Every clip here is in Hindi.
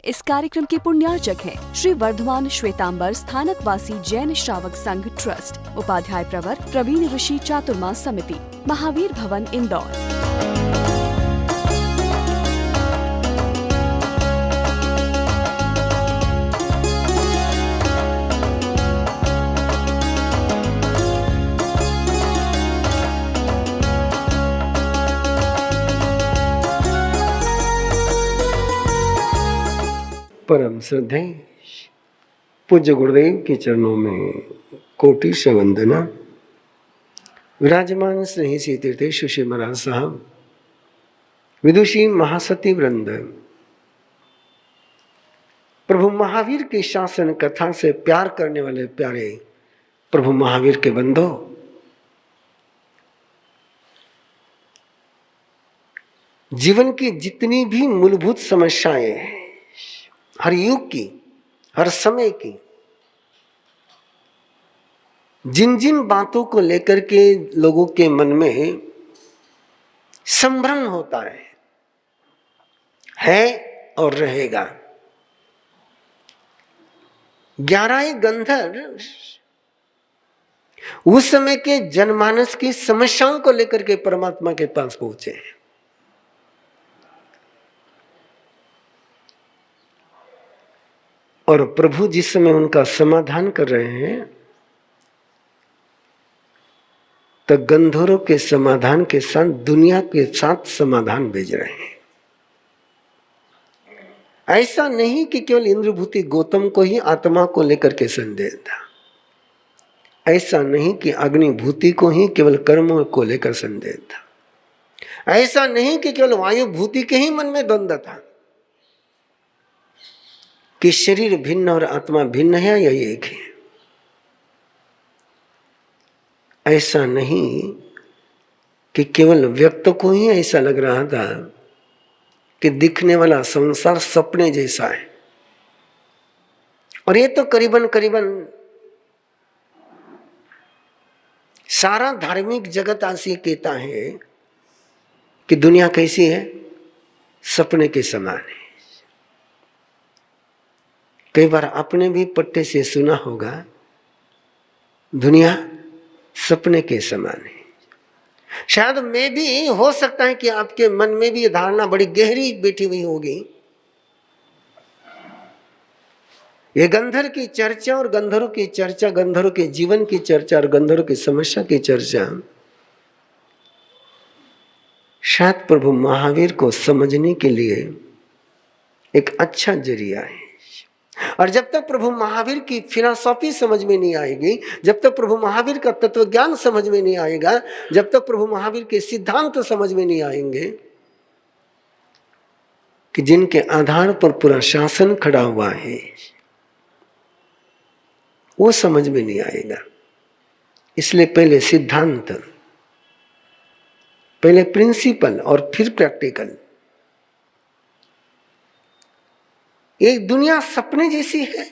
इस कार्यक्रम के पुण्यार्चक हैं श्री वर्धमान श्वेतांबर स्थानकवासी जैन श्रावक संघ ट्रस्ट, उपाध्याय प्रवर प्रवीण ऋषि चातुर्मास समिति, महावीर भवन, इंदौर। परम श्रद्धेय पूज्य गुरुदेव के चरणों में कोटि से वंदना। विराजमान स्नेही श्री तीर्थेश्वर श्री महाराज साहब, विदुषी महासती वृंद, प्रभु महावीर की शासन कथा से प्यार करने वाले प्यारे प्रभु महावीर के बंधो, जीवन की जितनी भी मूलभूत समस्याएं हैं, हर युग की, हर समय की, जिन जिन बातों को लेकर के लोगों के मन में संभ्रम होता है और रहेगा। 11 गंधर्व उस समय के जनमानस की समस्याओं को लेकर के परमात्मा के पास पहुंचे हैं। और प्रभु जिस समय उनका समाधान कर रहे हैं, तो गंधर्वों के समाधान के साथ दुनिया के साथ समाधान भेज रहे हैं। ऐसा नहीं कि केवल इंद्रभूति गौतम को ही आत्मा को लेकर के संदेह था, ऐसा नहीं कि अग्निभूति को ही केवल कर्मों को लेकर संदेह था, ऐसा नहीं कि केवल वायुभूति के ही मन में द्वंद्व था कि शरीर भिन्न और आत्मा भिन्न है या एक है। ऐसा नहीं कि केवल व्यक्त को ही ऐसा लग रहा था कि दिखने वाला संसार सपने जैसा है। और ये तो करीबन करीबन सारा धार्मिक जगत आज ये कहता है कि दुनिया कैसी है, सपने के समान है। कई बार आपने भी पट्टे से सुना होगा, दुनिया सपने के समान है। शायद में भी हो सकता है कि आपके मन में भी ये धारणा बड़ी गहरी बैठी हुई होगी। ये गंधर्व की चर्चा और गंधर्व की चर्चा, गंधर्व के जीवन की चर्चा और गंधर्व की समस्या की चर्चा शायद प्रभु महावीर को समझने के लिए एक अच्छा जरिया है। और जब तक प्रभु महावीर की फिलॉसफी समझ में नहीं आएगी, जब तक प्रभु महावीर का तत्व ज्ञान समझ में नहीं आएगा, जब तक प्रभु महावीर के सिद्धांत समझ में नहीं आएंगे कि जिनके आधार पर पूरा शासन खड़ा हुआ है, वो समझ में नहीं आएगा। इसलिए पहले सिद्धांत, पहले प्रिंसिपल और फिर प्रैक्टिकल। एक दुनिया सपने जैसी है,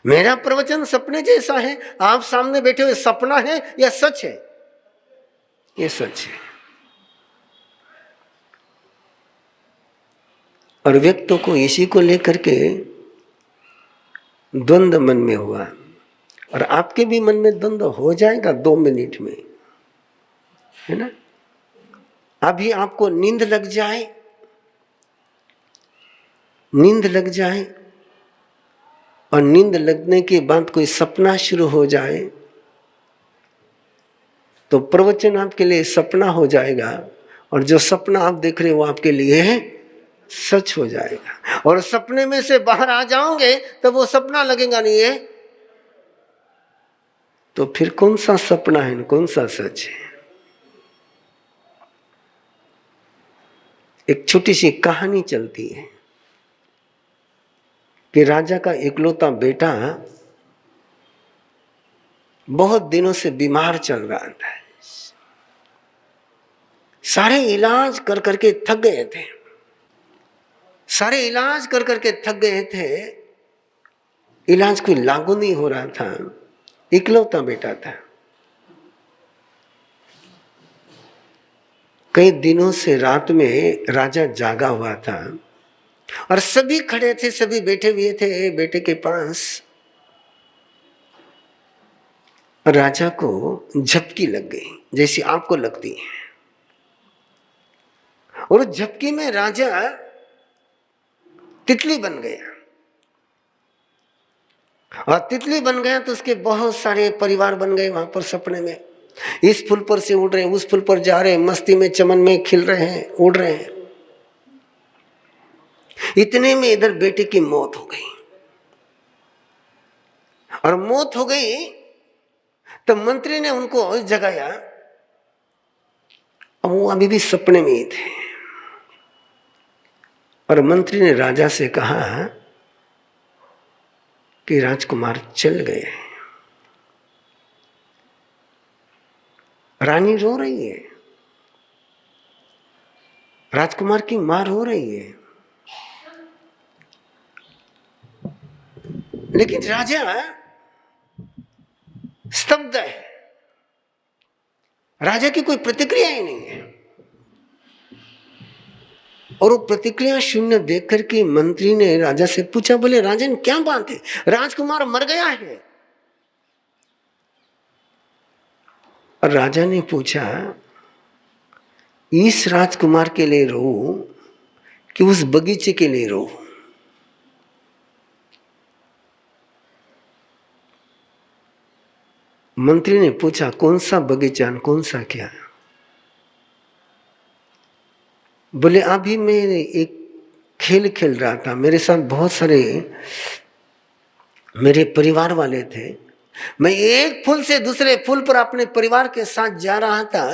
मेरा प्रवचन सपने जैसा है, आप सामने बैठे हुए सपना है या सच है? ये सच है। और व्यक्तों को इसी को लेकर के द्वंद्व मन में हुआ, और आपके भी मन में द्वंद्व हो जाएगा 2 मिनट में, है ना। अभी आपको नींद लग जाए, नींद लग जाए और नींद लगने के बाद कोई सपना शुरू हो जाए, तो प्रवचन आपके लिए सपना हो जाएगा, और जो सपना आप देख रहे हो वो आपके लिए सच हो जाएगा। और सपने में से बाहर आ जाओगे तब वो सपना लगेगा नहीं है, तो फिर कौन सा सपना है, कौन सा सच है? एक छोटी सी कहानी चलती है कि राजा का इकलौता बेटा बहुत दिनों से बीमार चल रहा था। सारे इलाज कर करके थक गए थे, सारे इलाज कर करके थक गए थे, इलाज कोई लागू नहीं हो रहा था। इकलौता बेटा था, कई दिनों से रात में राजा जागा हुआ था और सभी खड़े थे, सभी बैठे हुए थे बेटे के पास। राजा को झपकी लग गई, जैसी आपको लगती है, और झपकी में राजा तितली बन गया। और तितली बन गया तो उसके बहुत सारे परिवार बन गए वहां पर सपने में। इस फूल पर से उड़ रहे, उस फूल पर जा रहे, मस्ती में चमन में खिल रहे हैं, उड़ रहे हैं। इतने में इधर बेटे की मौत हो गई। और मौत हो गई तो मंत्री ने उनको जगाया, और वो अभी भी सपने में ही थे। और मंत्री ने राजा से कहा कि राजकुमार चल गए। रानी रो रही है, राजकुमार की मां रो रही है, लेकिन राजा स्तब्ध है। राजा की कोई प्रतिक्रिया ही नहीं है। और वो प्रतिक्रिया शून्य देख करके मंत्री ने राजा से पूछा, बोले राजन क्या बात है, राजकुमार मर गया है। और राजा ने पूछा, इस राजकुमार के लिए रो कि उस बगीचे के लिए रो? मंत्री ने पूछा, कौन सा बगीचा, कौन सा क्या? बोले अभी मैं एक खेल खेल रहा था, मेरे साथ बहुत सारे मेरे परिवार वाले थे। मैं एक फूल से दूसरे फूल पर अपने परिवार के साथ जा रहा था,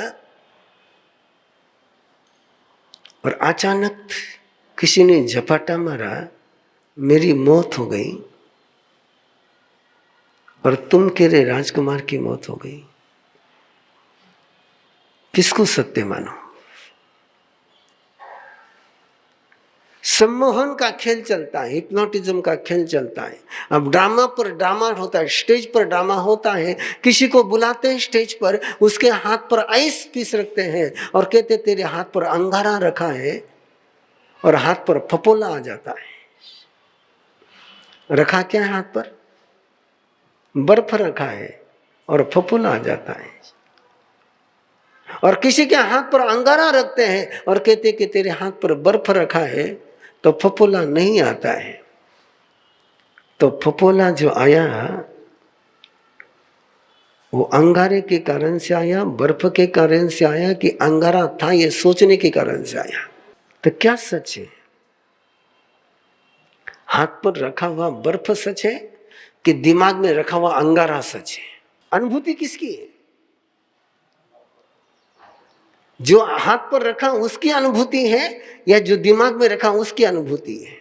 और अचानक किसी ने झपाटा मारा, मेरी मौत हो गई। और तुम कह रहे राजकुमार की मौत हो गई। किसको सत्य मानो? सम्मोहन का खेल चलता है, हिप्नोटिज्म का खेल चलता है। अब ड्रामा पर ड्रामा होता है, स्टेज पर ड्रामा होता है। किसी को बुलाते हैं स्टेज पर, उसके हाथ पर आइस पीस रखते हैं और कहते तेरे हाथ पर अंगारा रखा है, और हाथ पर फपोला आ जाता है। रखा क्या है हाथ पर? बर्फ रखा है और फपोला आ जाता है। और किसी के हाथ पर अंगारा रखते हैं और कहते कि तेरे हाथ पर बर्फ रखा है तो फपोला नहीं आता है। तो फपोला जो आया वो अंगारे के कारण से आया, बर्फ के कारण से आया, कि अंगारा था ये सोचने के कारण से आया? तो क्या सच है? हाथ पर रखा हुआ बर्फ सच है कि दिमाग में रखा हुआ अंगारा सच है? अनुभूति किसकी है? जो हाथ पर रखा उसकी अनुभूति है या जो दिमाग में रखा उसकी अनुभूति है?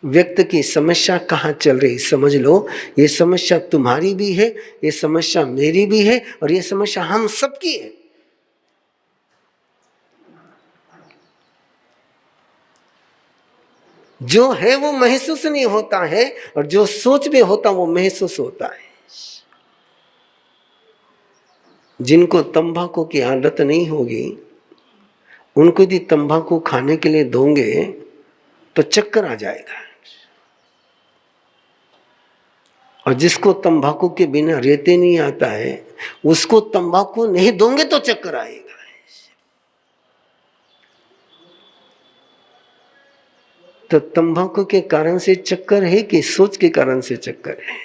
व्यक्ति की समस्या कहाँ चल रही समझ लो। ये समस्या तुम्हारी भी है, ये समस्या मेरी भी है, और ये समस्या हम सबकी है। जो है वो महसूस नहीं होता है, और जो सोच में होता वो महसूस होता है। जिनको तंबाकू की आदत नहीं होगी, उनको यदि तंबाकू खाने के लिए दोगे तो चक्कर आ जाएगा, और जिसको तंबाकू के बिना रहते नहीं आता है उसको तंबाकू नहीं दोगे तो चक्कर आएगा। तो तंबाकू के कारण से चक्कर है कि सोच के कारण से चक्कर है?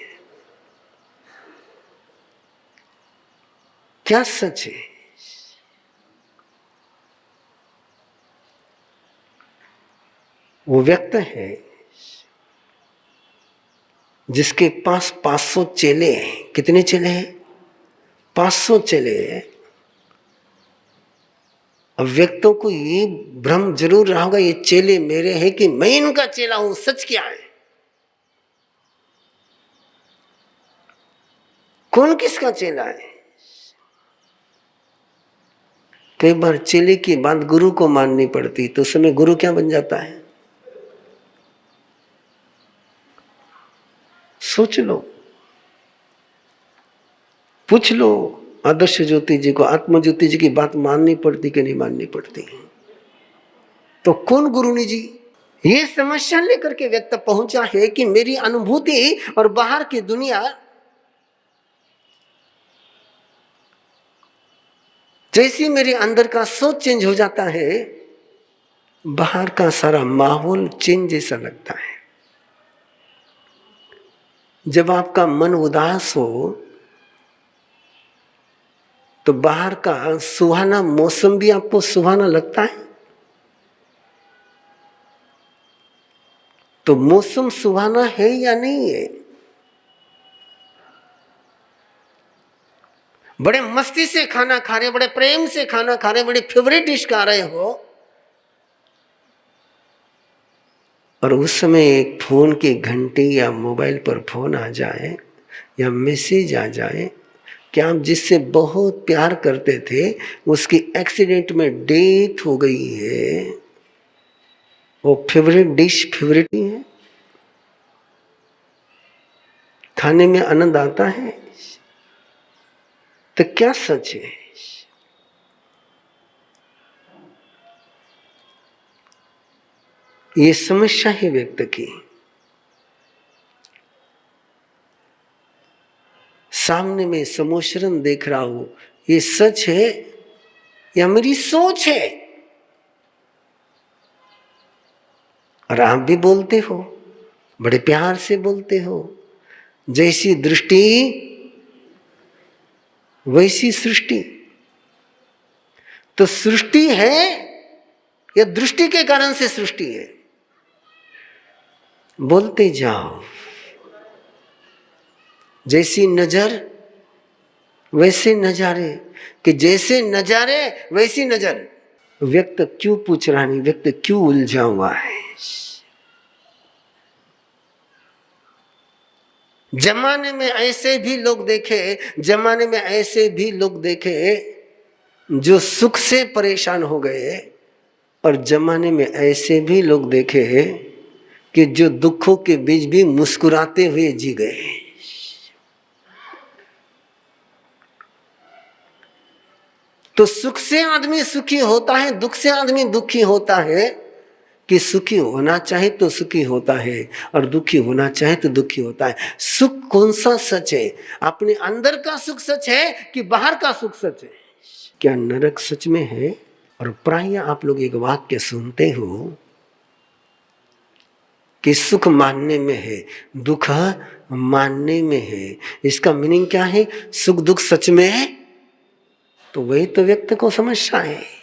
क्या सच है? वो व्यक्ति है जिसके पास 500 चेले हैं। कितने चेले हैं? 500 चेले हैं। अब व्यक्तों को ये भ्रम जरूर रहा होगा ये चेले मेरे हैं कि मैं इनका चेला हूं। सच क्या है? कौन किसका चेला है? कई बार चेले की बात गुरु को माननी पड़ती, तो उस समय गुरु क्या बन जाता है? सोच लो, पूछ लो आदर्श ज्योति जी को, आत्म ज्योति जी की बात माननी पड़ती कि नहीं माननी पड़ती? तो कौन गुरु जी? ये समस्या लेकर के व्यक्ति पहुंचा है कि मेरी अनुभूति और बाहर की दुनिया, जैसी मेरे अंदर का सोच चेंज हो जाता है, बाहर का सारा माहौल चेंज जैसा लगता है। जब आपका मन उदास हो तो बाहर का सुहाना मौसम भी आपको सुहाना लगता है। तो मौसम सुहाना है या नहीं है? बड़े मस्ती से खाना खा रहे, बड़े प्रेम से खाना खा रहे, बड़ी फेवरेट डिश खा रहे हो, और उस समय एक फोन की घंटी या मोबाइल पर फोन आ जाए या मैसेज आ जाए कि आप जिससे बहुत प्यार करते थे उसकी एक्सीडेंट में डेथ हो गई है, वो फेवरेट डिश फेवरेट ही है, खाने में आनंद आता है, तो क्या सच है? ये समस्या है व्यक्त की। सामने में समोशरण देख रहा हूं, ये सच है या मेरी सोच है? और आप भी बोलते हो, बड़े प्यार से बोलते हो, जैसी दृष्टि वैसी सृष्टि। तो सृष्टि है या दृष्टि के कारण से सृष्टि है? बोलते जाओ। जैसी नजर वैसे नजारे, कि जैसे नजारे वैसी नजर। व्यक्त क्यों पूछ रहा नहीं, व्यक्त क्यों उलझा हुआ है? जमाने में ऐसे भी लोग देखे, जमाने में ऐसे भी लोग देखे जो सुख से परेशान हो गए, और जमाने में ऐसे भी लोग देखे कि जो दुखों के बीच भी मुस्कुराते हुए जी गए। तो सुख से आदमी सुखी होता है, दुख से आदमी दुखी होता है। कि सुखी होना चाहे तो सुखी होता है और दुखी होना चाहे तो दुखी होता है। सुख कौन सा सच है? अपने अंदर का सुख सच है कि बाहर का सुख सच है? क्या नरक सच में है? और प्राय आप लोग एक वाक्य सुनते हो कि सुख मानने में है, दुख मानने में है। इसका मीनिंग क्या है? सुख दुख सच में है, तो वही तो व्यक्ति को समस्या है।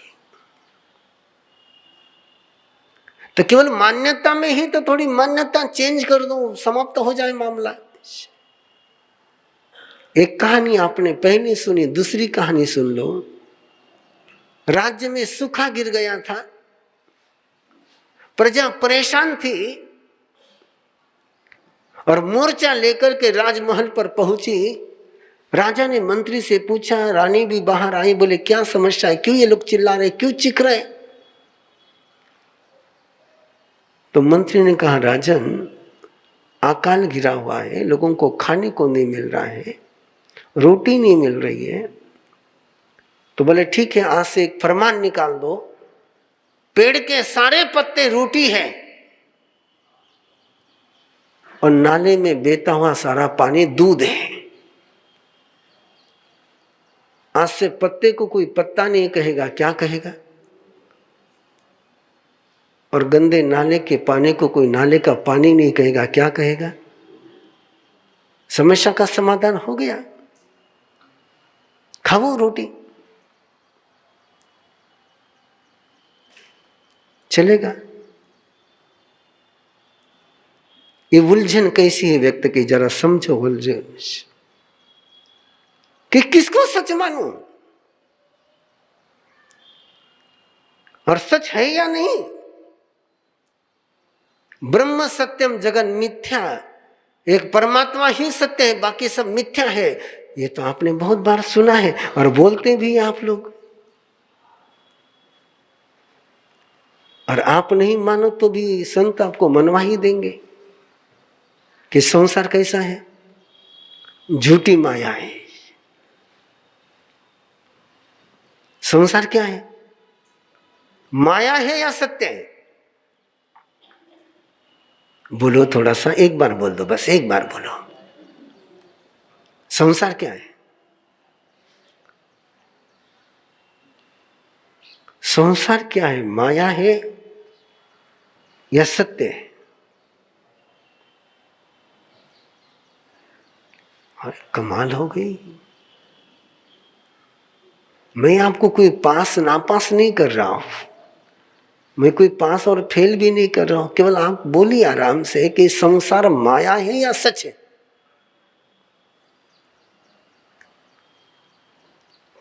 तो केवल मान्यता में ही तो थोड़ी मान्यता चेंज कर दो, समाप्त हो जाए मामला। एक कहानी आपने पहले सुनी, दूसरी कहानी सुन लो। राज्य में सूखा गिर गया था, प्रजा परेशान थी और मोर्चा लेकर के राजमहल पर पहुंची। राजा ने मंत्री से पूछा, रानी भी बाहर आई, बोले क्या समस्या है, क्यों ये लोग चिल्ला रहे, क्यों चीख रहे? तो मंत्री ने कहा, राजन अकाल गिरा हुआ है, लोगों को खाने को नहीं मिल रहा है, रोटी नहीं मिल रही है। तो बोले ठीक है, आज से एक फरमान निकाल दो, पेड़ के सारे पत्ते रोटी है और नाले में बहता हुआ सारा पानी दूध है। आज से पत्ते को कोई पत्ता नहीं कहेगा, क्या कहेगा? और गंदे नाले के पानी को कोई नाले का पानी नहीं कहेगा, क्या कहेगा? समस्या का समाधान हो गया। खाओ रोटी, चलेगा। ये उलझन कैसी है व्यक्ति की, जरा समझो उलझन कि किसको सच मानूं और सच है या नहीं। ब्रह्म सत्यम जगन मिथ्या, एक परमात्मा ही सत्य है, बाकी सब मिथ्या है। ये तो आपने बहुत बार सुना है और बोलते भी आप लोग। और आप नहीं मानो तो भी संत आपको मनवा ही देंगे कि संसार कैसा है, झूठी माया है। संसार क्या है? माया है या सत्य है? बोलो थोड़ा सा, एक बार बोल दो, बस एक बार बोलो। संसार क्या है? संसार क्या है? माया है या सत्य है? कमाल हो गई। मैं आपको कोई पास नापास नहीं कर रहा हूं, मैं कोई पास और फेल भी नहीं कर रहा हूं, केवल आप बोलिए आराम से कि संसार माया है या सच है।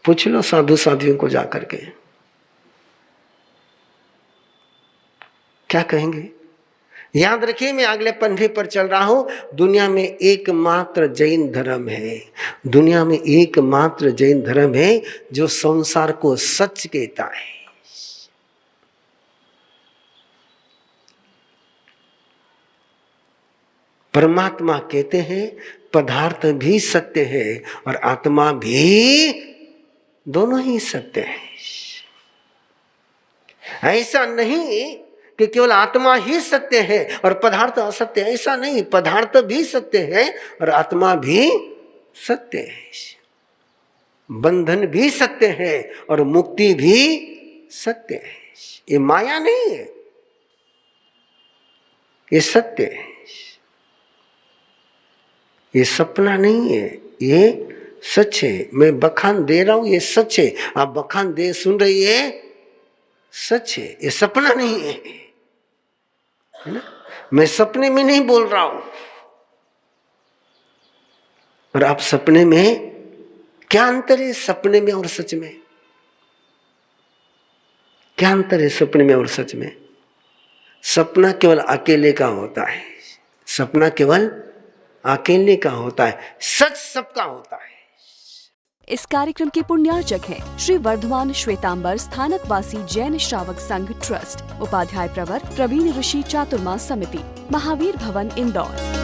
पूछ लो साधु साधियों को जाकर के, क्या कहेंगे? याद रखिए, मैं अगले पन्ने पर चल रहा हूं। दुनिया में एकमात्र जैन धर्म है, दुनिया में एकमात्र जैन धर्म है जो संसार को सच कहता है। परमात्मा कहते हैं पदार्थ भी सत्य है और आत्मा भी, दोनों ही सत्य है। ऐसा नहीं कि केवल आत्मा ही सत्य है और पदार्थ असत्य है, ऐसा नहीं। पदार्थ भी सत्य है और आत्मा भी सत्य है, बंधन भी सत्य है और मुक्ति भी सत्य है। ये माया नहीं है, ये सत्य है, ये सपना नहीं है, ये सच है। मैं बखान दे रहा हूं, ये सच है। आप बखान दे सुन रही है, सच है, ये सपना नहीं है, है ना? मैं सपने में नहीं बोल रहा हूं। और आप सपने में, क्या अंतर है सपने में और सच में? क्या अंतर है सपने में और सच में? सपना केवल अकेले का होता है, सपना केवल अकेले का होता है, सच सबका होता है। इस कार्यक्रम के पुण्यार्चक हैं श्री वर्धमान श्वेतांबर स्थानकवासी जैन श्रावक संघ ट्रस्ट, उपाध्याय प्रवर प्रवीण ऋषि चातुर्मा समिति, महावीर भवन इंदौर।